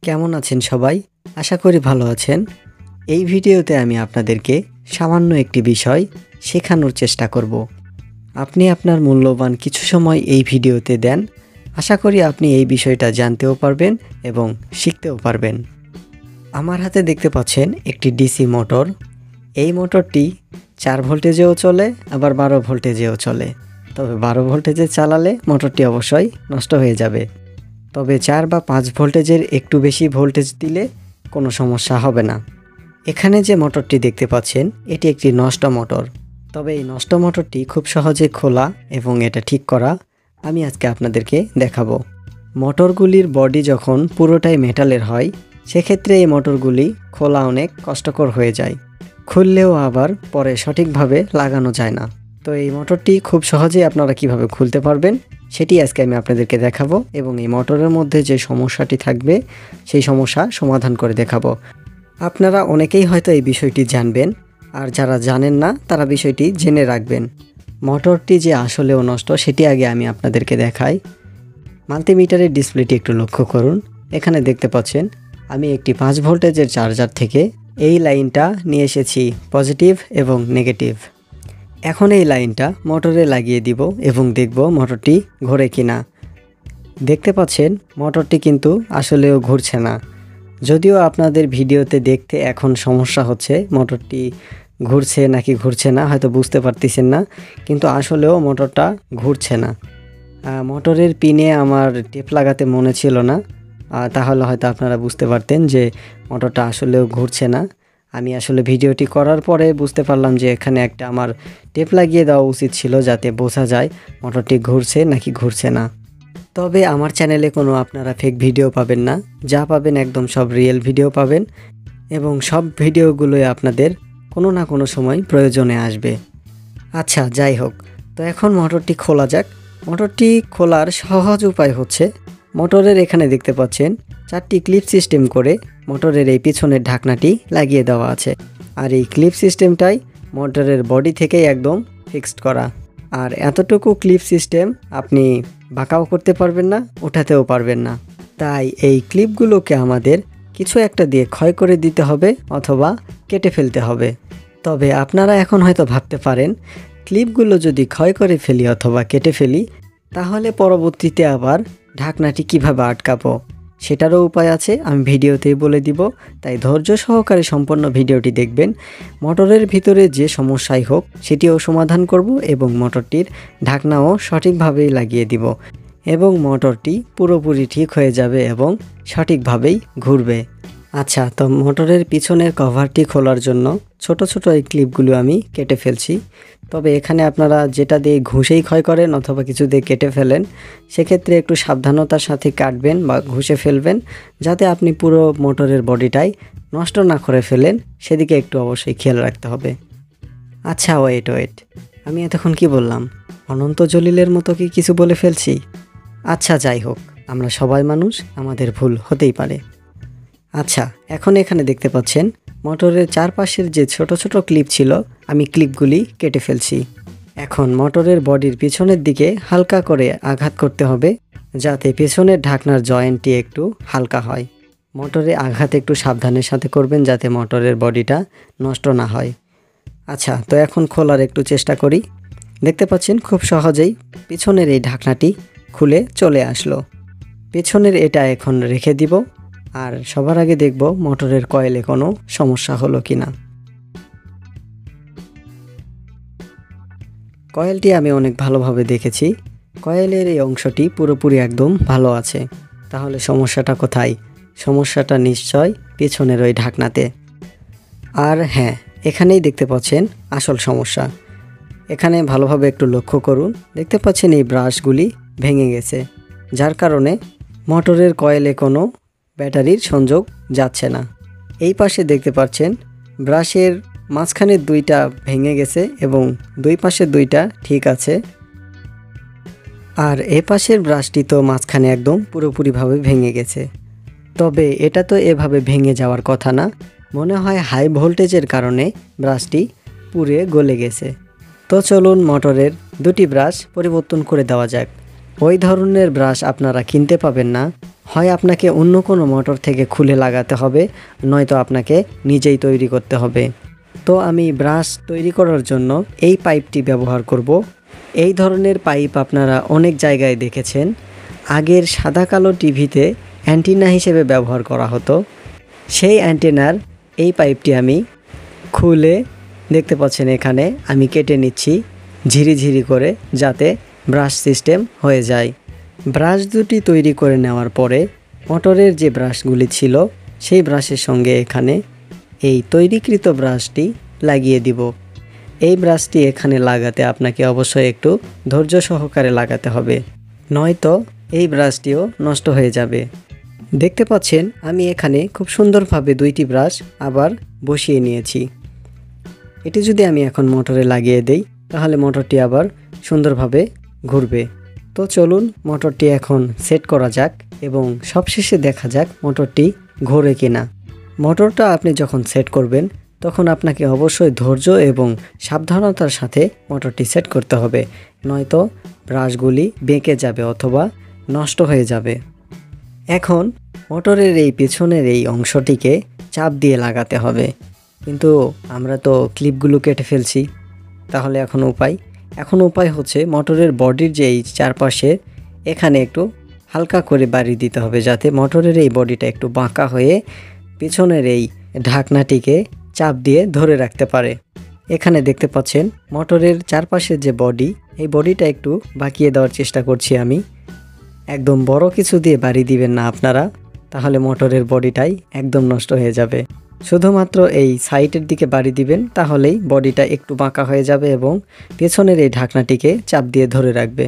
কেমন আছেন সবাই? আশা করি ভালো আছেন। এই ভিডিওতে আমি আপনাদেরকে সামান্য একটি বিষয় শেখানোর চেষ্টা করব। আপনি আপনার মূল্যবান কিছু সময় এই ভিডিওতে দেন। আশা করি আপনি এই বিষয়টা জানতেও পারবেন এবং শিখতেও পারবেন। আমার হাতে দেখতে পাচ্ছেন একটি ডিসি মোটর। এই মোটরটি 4 ভোল্টেজেও চলে, আবার 12 ভোল্টেজেও চলে। তবে 12 ভোল্টেজে চালালে মোটরটি অবশ্যই নষ্ট হয়ে যাবে। তবে 4 বা 5 ভোল্টেজের একটু বেশি ভোল্টেজ দিলে কোনো সমস্যা হবে না। এখানে যে মোটরটি দেখতে পাচ্ছেন এটি একটি নষ্ট মোটর। তবে এই নষ্ট মোটরটি খুব সহজে খোলা এবং এটা ঠিক করা আমি আজকে আপনাদেরকে দেখাবো। মোটরগুলির বডি যখন পুরোটাই মেটালের হয় সেক্ষেত্রে এই মোটরগুলি খোলা অনেক কষ্টকর হয়ে যায়। খুললেও আবার পরে সঠিকভাবে লাগানো যায় না। তো এই মোটরটি খুব সহজেই আপনারা কিভাবে খুলতে পারবেন সেটি আজকে আমি আপনাদেরকে দেখাবো এবং এই মোটরের মধ্যে যে সমস্যাটি থাকবে সেই সমস্যা সমাধান করে দেখাবো। আপনারা অনেকেই হয়তো এই বিষয়টি জানবেন, আর যারা জানেন না তারা বিষয়টি জেনে রাখবেন। মোটরটি যে আসলেও নষ্ট সেটি আগে আমি আপনাদেরকে দেখাই। মাল্টিমিটারের ডিসপ্লেটি একটু লক্ষ্য করুন। এখানে দেখতে পাচ্ছেন আমি একটি 5 ভোল্টেজের চার্জার থেকে এই লাইনটা নিয়ে এসেছি পজিটিভ এবং নেগেটিভ। এখন এই লাইনটা মোটরে লাগিয়ে দিব এবং দেখব মোটরটি ঘোরে কিনা। দেখতে পাচ্ছেন মোটরটি কিন্তু আসলেও ঘুরছে না। যদিও আপনাদের ভিডিওতে দেখতে এখন সমস্যা হচ্ছে মোটরটি ঘুরছে নাকি ঘুরছে না হয়তো বুঝতে পারতেছেন না, কিন্তু আসলেও মোটরটা ঘুরছে না। মোটরের পিনে আমার টেপ লাগাতে মনে ছিল না, তাহলে হয়তো আপনারা বুঝতে পারতেন যে মোটরটা আসলেও ঘুরছে না। আমি আসলে ভিডিওটি করার পরে বুঝতে পারলাম যে এখানে একটা আমার টেপ লাগিয়ে দেওয়া উচিত ছিল যাতে বোঝা যায় মোটরটি ঘুরছে নাকি ঘুরছে না। তবে আমার চ্যানেলে কোনো আপনারা ফেক ভিডিও পাবেন না, যা পাবেন একদম সব রিয়েল ভিডিও পাবেন এবং সব ভিডিওগুলোই আপনাদের কোনো না কোনো সময় প্রয়োজনে আসবে। আচ্ছা, যাই হোক, তো এখন মোটরটি খোলা যাক। মোটরটি খোলার সহজ উপায় হচ্ছে মোটরের এখানে দেখতে পাচ্ছেন 4টি ক্লিপ সিস্টেম করে মোটরের এই পিছনের ঢাকনাটি লাগিয়ে দেওয়া আছে। আর এই ক্লিপ সিস্টেমটাই মোটরের বডি থেকেই একদম ফিক্সড করা। আর এতটুকু ক্লিপ সিস্টেম আপনি বাঁকাও করতে পারবেন না, ওঠাতেও পারবেন না। তাই এই ক্লিপগুলোকে আমাদের কিছু একটা দিয়ে ক্ষয় করে দিতে হবে অথবা কেটে ফেলতে হবে। তবে আপনারা এখন হয়তো ভাবতে পারেন ক্লিপগুলো যদি ক্ষয় করে ফেলি অথবা কেটে ফেলি তাহলে পরবর্তীতে আবার ঢাকনাটি কিভাবে আটকাবো সেটারও উপায় আছে, আমি ভিডিওতেই বলে দিব। তাই ধৈর্য সহকারে সম্পূর্ণ ভিডিওটি দেখবেন। মোটরের ভিতরে যে সমস্যাই হোক সেটিও সমাধান করব এবং মোটরটির ঢাকনাও সঠিকভাবেই লাগিয়ে দিব এবং মোটরটি পুরোপুরি ঠিক হয়ে যাবে এবং সঠিকভাবেই ঘুরবে। আচ্ছা, তো মোটরের পিছনের কভারটি খোলার জন্য ছোট ছোট এই ক্লিপগুলো আমি কেটে ফেলছি। তবে এখানে আপনারা যেটা দিয়ে ঘুষেই ক্ষয় করেন অথবা কিছু দিয়ে কেটে ফেলেন সেক্ষেত্রে একটু সাবধানতার সাথে কাটবেন বা ঘুষে ফেলবেন যাতে আপনি পুরো মোটরের বডিটাই নষ্ট না করে ফেলেন, সেদিকে একটু অবশ্যই খেয়াল রাখতে হবে। আচ্ছা, ওয়েট, আমি এতক্ষণ কি বললাম? অনন্ত জলিলের মতো কি কিছু বলে ফেলছি? আচ্ছা, যাই হোক, আমরা সবাই মানুষ, আমাদের ভুল হতেই পারে। আচ্ছা, এখন এখানে দেখতে পাচ্ছেন মোটরের চারপাশের যে ছোট ছোট ক্লিপ ছিল আমি ক্লিপগুলি কেটে ফেলছি। এখন মোটরের বডির পিছনের দিকে হালকা করে আঘাত করতে হবে যাতে পেছনের ঢাকনার জয়েন্টটি একটু হালকা হয়। মোটরে আঘাত একটু সাবধানের সাথে করবেন যাতে মোটরের বডিটা নষ্ট না হয়। আচ্ছা, তো এখন খোলার একটু চেষ্টা করি। দেখতে পাচ্ছেন খুব সহজেই পিছনের এই ঢাকনাটি খুলে চলে আসলো। পেছনের এটা এখন রেখে দিব আর সবার আগে দেখব মোটরের কয়েলে কোনো সমস্যা হলো কিনা। কয়েলটি আমি অনেক ভালোভাবে দেখেছি, কয়েলের এই অংশটি পুরোপুরি একদম ভালো আছে। তাহলে সমস্যাটা কোথায়? সমস্যাটা নিশ্চয় পেছনের ওই ঢাকনাতে। আর হ্যাঁ, এখানেই দেখতে পাচ্ছেন আসল সমস্যা। এখানে ভালোভাবে একটু লক্ষ্য করুন, দেখতে পাচ্ছেন এই ব্রাশগুলি ভেঙে গেছে, যার কারণে মোটরের কয়েলে কোনো ব্যাটারির সংযোগ যাচ্ছে না। এই পাশে দেখতে পাচ্ছেন ব্রাশের মাঝখানের 2টা ভেঙে গেছে এবং দুই পাশের 2টা ঠিক আছে। আর এ পাশের ব্রাশটি তো মাঝখানে একদম পুরোপুরিভাবে ভেঙে গেছে। তবে এটা তো এভাবে ভেঙে যাওয়ার কথা না, মনে হয় হাই ভোল্টেজের কারণে ব্রাশটি পুড়ে গলে গেছে। তো চলুন মোটরের 2টি ব্রাশ পরিবর্তন করে দেওয়া যাক। ওই ধরনের ব্রাশ আপনারা কিনতে পাবেন না, হয় আপনাকে অন্য কোনো মোটর থেকে খুলে লাগাতে হবে, নয়তো আপনাকে নিজেই তৈরি করতে হবে। তো আমি ব্রাশ তৈরি করার জন্য এই পাইপটি ব্যবহার করব। এই ধরনের পাইপ আপনারা অনেক জায়গায় দেখেছেন। আগের সাদা কালো টিভিতে অ্যান্টিনা হিসেবে ব্যবহার করা হতো। সেই অ্যান্টেনার এই পাইপটি আমি খুলে, দেখতে পাচ্ছেন এখানে আমি কেটে নিচ্ছি ঝিরিঝিরি করে, যাতে ব্রাশ সিস্টেম হয়ে যায়। ব্রাশ দুটি তৈরি করে নেওয়ার পরে মোটরের যে ব্রাশগুলি ছিল সেই ব্রাশের সঙ্গে এখানে এই তৈরিকৃত ব্রাশটি লাগিয়ে দিব। এই ব্রাশটি এখানে লাগাতে আপনাকে অবশ্যই একটু ধৈর্য সহকারে লাগাতে হবে, নয়তো এই ব্রাশটিও নষ্ট হয়ে যাবে। দেখতে পাচ্ছেন আমি এখানে খুব সুন্দরভাবে দুইটি ব্রাশ আবার বসিয়ে নিয়েছি। এটি যদি আমি এখন মোটরে লাগিয়ে দেই তাহলে মোটরটি আবার সুন্দরভাবে ঘুরবে। তো চলুন মোটরটি এখন সেট করা যাক এবং সবশেষে দেখা যাক মোটরটি ঘোরে কিনা। মোটরটা আপনি যখন সেট করবেন তখন আপনাকে অবশ্যই ধৈর্য এবং সাবধানতার সাথে মোটরটি সেট করতে হবে, নয়তো ব্রাশগুলি বেঁকে যাবে অথবা নষ্ট হয়ে যাবে। এখন মোটরের এই পেছনের এই অংশটিকে চাপ দিয়ে লাগাতে হবে, কিন্তু আমরা তো ক্লিপগুলো কেটে ফেলছি। তাহলে এখন উপায় হচ্ছে মোটরের বডির যে এই চারপাশে এখানে একটু হালকা করে বাড়ি দিতে হবে, যাতে মোটরের এই বডিটা একটু বাঁকা হয়ে পেছনের এই ঢাকনাটিকে চাপ দিয়ে ধরে রাখতে পারে। এখানে দেখতে পাচ্ছেন মোটরের চারপাশের যে বডি, এই বডিটা একটু বাঁকিয়ে দেওয়ার চেষ্টা করছি আমি। একদম বড় কিছু দিয়ে বাড়ি দিবেন না আপনারা, তাহলে মোটরের বডিটাই একদম নষ্ট হয়ে যাবে। শুধুমাত্র এই সাইডের দিকে বাড়ি দিবেন, তাহলেই বডিটা একটু বাঁকা হয়ে যাবে এবং পেছনের এই ঢাকনাটিকে চাপ দিয়ে ধরে রাখবে।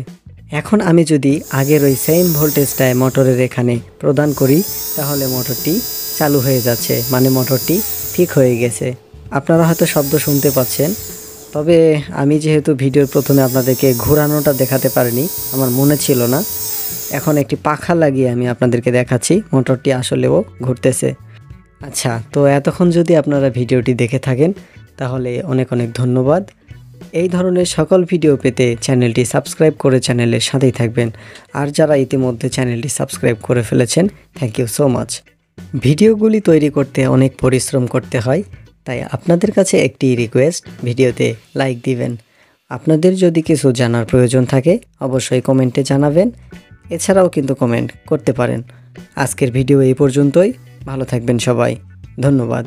এখন আমি যদি আগের ওই সেম ভোল্টেজটায় মোটরের এখানে প্রদান করি তাহলে মোটরটি চালু হয়ে যাচ্ছে, মানে মোটরটি ঠিক হয়ে গেছে। আপনারা হয়তো শব্দ শুনতে পাচ্ছেন, তবে আমি যেহেতু ভিডিওর প্রথমে আপনাদেরকে ঘোরানোটা দেখাতে পারিনি, আমার মনে ছিল না। এখন একটি পাখা লাগিয়ে আমি আপনাদেরকে দেখাচ্ছি মোটরটি আসলেও ঘুরতেছে। আচ্ছা, তো এতক্ষণ যদি আপনারা ভিডিওটি দেখে থাকেন তাহলে অনেক অনেক ধন্যবাদ। এই ধরনের সকল ভিডিও পেতে চ্যানেলটি সাবস্ক্রাইব করে চ্যানেলের সাথেই থাকবেন। আর যারা ইতিমধ্যে চ্যানেলটি সাবস্ক্রাইব করে ফেলেছেন, থ্যাংক ইউ সো মাচ। ভিডিওগুলি তৈরি করতে অনেক পরিশ্রম করতে হয়, তাই আপনাদের কাছে একটি রিকোয়েস্ট, ভিডিওতে লাইক দিবেন। আপনাদের যদি কিছু জানার প্রয়োজন থাকে অবশ্যই কমেন্টে জানাবেন, এছাড়াও কিন্তু কমেন্ট করতে পারেন। আজকের ভিডিও এই পর্যন্তই। ভালো থাকবেন সবাই, ধন্যবাদ।